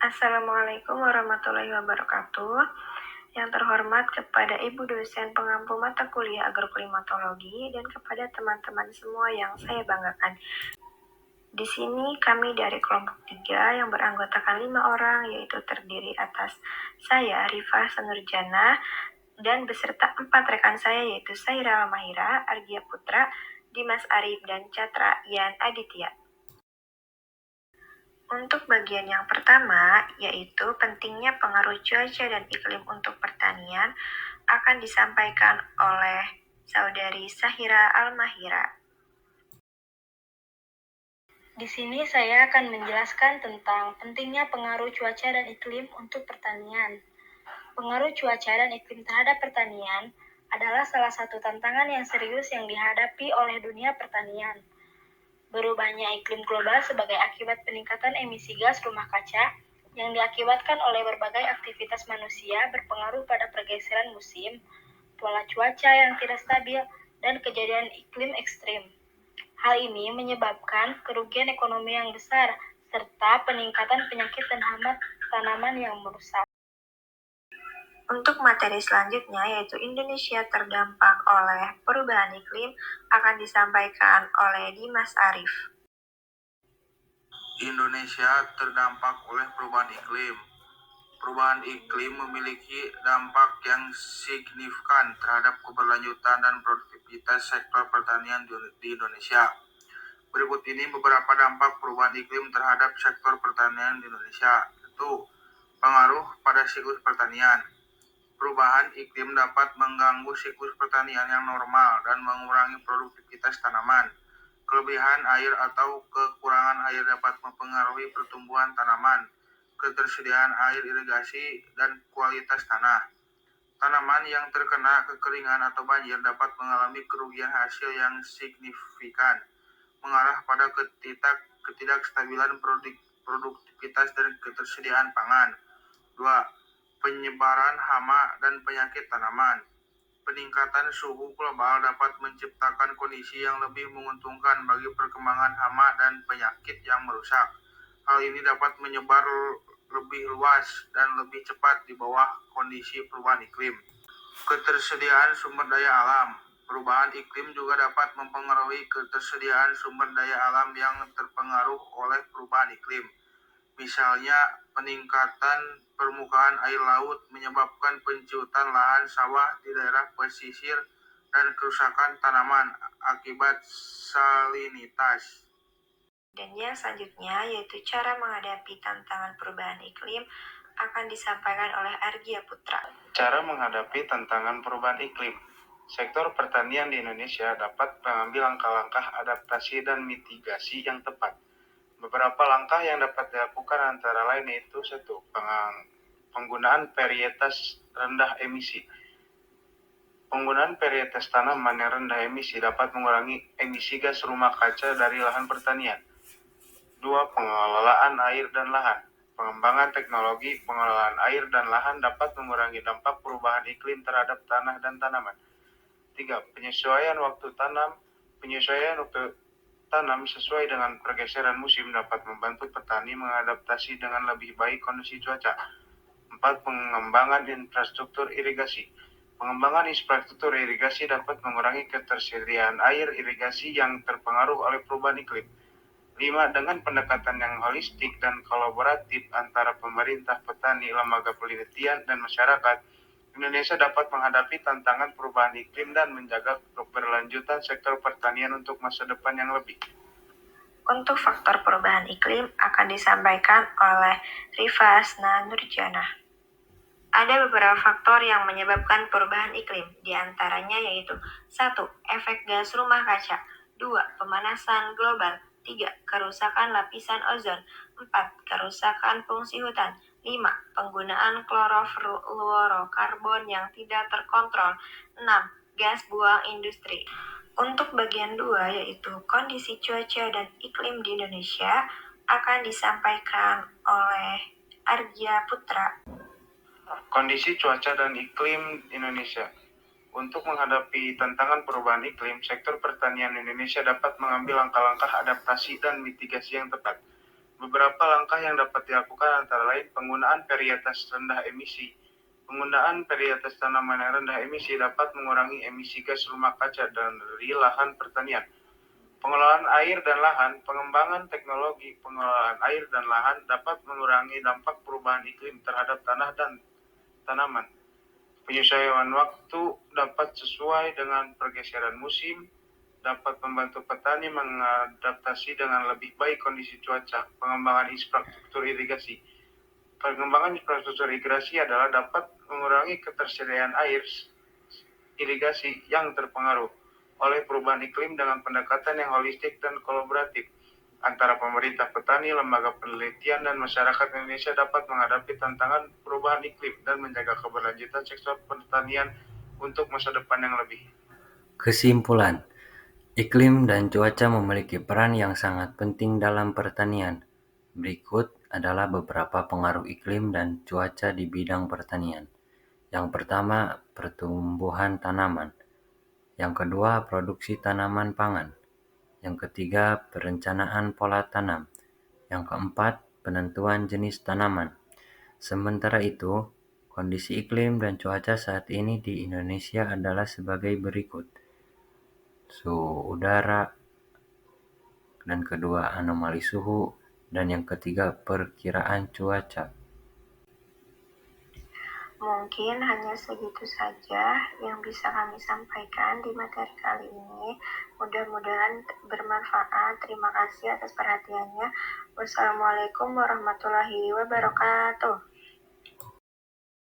Assalamualaikum warahmatullahi wabarakatuh. Yang terhormat kepada Ibu dosen pengampu mata kuliah agroklimatologi dan kepada teman-teman semua yang saya banggakan. Di sini kami dari kelompok 3 yang beranggotakan 5 orang, yaitu terdiri atas saya, Rifa Sanurjana, dan beserta 4 rekan saya, yaitu Saira Almahira, Argia Putra, Dimas Arif, dan Catra Ian Aditya. Untuk bagian yang pertama, yaitu pentingnya pengaruh cuaca dan iklim untuk pertanian, akan disampaikan oleh Saudari Sahira Almahira. Di sini saya akan menjelaskan tentang pentingnya pengaruh cuaca dan iklim untuk pertanian. Pengaruh cuaca dan iklim terhadap pertanian adalah salah satu tantangan yang serius yang dihadapi oleh dunia pertanian. Berubahnya iklim global sebagai akibat peningkatan emisi gas rumah kaca yang diakibatkan oleh berbagai aktivitas manusia berpengaruh pada pergeseran musim, pola cuaca yang tidak stabil, dan kejadian iklim ekstrim. Hal ini menyebabkan kerugian ekonomi yang besar, serta peningkatan penyakit dan hama tanaman yang merusak. Untuk materi selanjutnya, yaitu Indonesia terdampak oleh perubahan iklim, akan disampaikan oleh Dimas Arif. Indonesia terdampak oleh perubahan iklim. Perubahan iklim memiliki dampak yang signifikan terhadap keberlanjutan dan produktivitas sektor pertanian di Indonesia. Berikut ini beberapa dampak perubahan iklim terhadap sektor pertanian di Indonesia. 1. Pengaruh pada siklus pertanian. Perubahan iklim dapat mengganggu siklus pertanian yang normal dan mengurangi produktivitas tanaman. Kelebihan air atau kekurangan air dapat mempengaruhi pertumbuhan tanaman, ketersediaan air irigasi, dan kualitas tanah. Tanaman yang terkena kekeringan atau banjir dapat mengalami kerugian hasil yang signifikan, mengarah pada ketidakstabilan produktivitas dan ketersediaan pangan. 2. Penyebaran hama dan penyakit tanaman. Peningkatan suhu global dapat menciptakan kondisi yang lebih menguntungkan bagi perkembangan hama dan penyakit yang merusak. Hal ini dapat menyebar lebih luas dan lebih cepat di bawah kondisi perubahan iklim. Ketersediaan sumber daya alam. Perubahan iklim juga dapat mempengaruhi ketersediaan sumber daya alam yang terpengaruh oleh perubahan iklim. Misalnya, peningkatan permukaan air laut menyebabkan penciutan lahan sawah di daerah pesisir dan kerusakan tanaman akibat salinitas. Dan yang selanjutnya, yaitu cara menghadapi tantangan perubahan iklim, akan disampaikan oleh Argia Putra. Cara menghadapi tantangan perubahan iklim. Sektor pertanian di Indonesia dapat mengambil langkah-langkah adaptasi dan mitigasi yang tepat. Beberapa langkah yang dapat dilakukan antara lain yaitu 1. Penggunaan varietas rendah emisi. Penggunaan varietas tanaman yang rendah emisi dapat mengurangi emisi gas rumah kaca dari lahan pertanian. 2. Pengelolaan air dan lahan. Pengembangan teknologi pengelolaan air dan lahan dapat mengurangi dampak perubahan iklim terhadap tanah dan tanaman. 3. Penyesuaian waktu tanam. Penyesuaian waktu tanam sesuai dengan pergeseran musim dapat membantu petani mengadaptasi dengan lebih baik kondisi cuaca. 4. Pengembangan infrastruktur irigasi. Pengembangan infrastruktur irigasi dapat mengurangi ketersediaan air irigasi yang terpengaruh oleh perubahan iklim. 5. Dengan pendekatan yang holistik dan kolaboratif antara pemerintah, petani, lembaga penelitian, dan masyarakat, Indonesia dapat menghadapi tantangan perubahan iklim dan menjaga keberlanjutan sektor pertanian untuk masa depan yang lebih. Untuk faktor perubahan iklim akan disampaikan oleh Rifa Nurjana. Ada beberapa faktor yang menyebabkan perubahan iklim, di antaranya yaitu 1. Efek gas rumah kaca. 2. Pemanasan global. 3. Kerusakan lapisan ozon. 4. Kerusakan fungsi hutan. 5. Penggunaan klorofluorokarbon yang tidak terkontrol. 6. Gas buang industri. Untuk bagian 2, yaitu kondisi cuaca dan iklim di Indonesia, akan disampaikan oleh Argia Putra. Kondisi cuaca dan iklim Indonesia. Untuk menghadapi tantangan perubahan iklim, sektor pertanian Indonesia dapat mengambil langkah-langkah adaptasi dan mitigasi yang tepat. Beberapa langkah yang dapat dilakukan antara lain penggunaan varietas rendah emisi. Penggunaan varietas tanaman yang rendah emisi dapat mengurangi emisi gas rumah kaca dari lahan pertanian. Pengelolaan air dan lahan, pengembangan teknologi pengelolaan air dan lahan dapat mengurangi dampak perubahan iklim terhadap tanah dan tanaman. Penyesuaian waktu dapat sesuai dengan pergeseran musim, dapat membantu petani mengadaptasi dengan lebih baik kondisi cuaca. Pengembangan infrastruktur irigasi. Pengembangan infrastruktur irigasi adalah dapat mengurangi ketersediaan air irigasi yang terpengaruh oleh perubahan iklim dengan pendekatan yang holistik dan kolaboratif antara pemerintah, petani, lembaga penelitian, dan masyarakat Indonesia dapat menghadapi tantangan perubahan iklim dan menjaga keberlanjutan sektor pertanian untuk masa depan yang lebih. Kesimpulan, iklim dan cuaca memiliki peran yang sangat penting dalam pertanian. Berikut adalah beberapa pengaruh iklim dan cuaca di bidang pertanian. Yang pertama, pertumbuhan tanaman. Yang kedua, produksi tanaman pangan. Yang ketiga, perencanaan pola tanam. Yang keempat, penentuan jenis tanaman. Sementara itu, kondisi iklim dan cuaca saat ini di Indonesia adalah sebagai berikut. Suhu udara, dan kedua anomali suhu, dan yang ketiga perkiraan cuaca. Mungkin hanya segitu saja yang bisa kami sampaikan di materi kali ini. Mudah-mudahan bermanfaat. Terima kasih atas perhatiannya. Wassalamualaikum warahmatullahi wabarakatuh.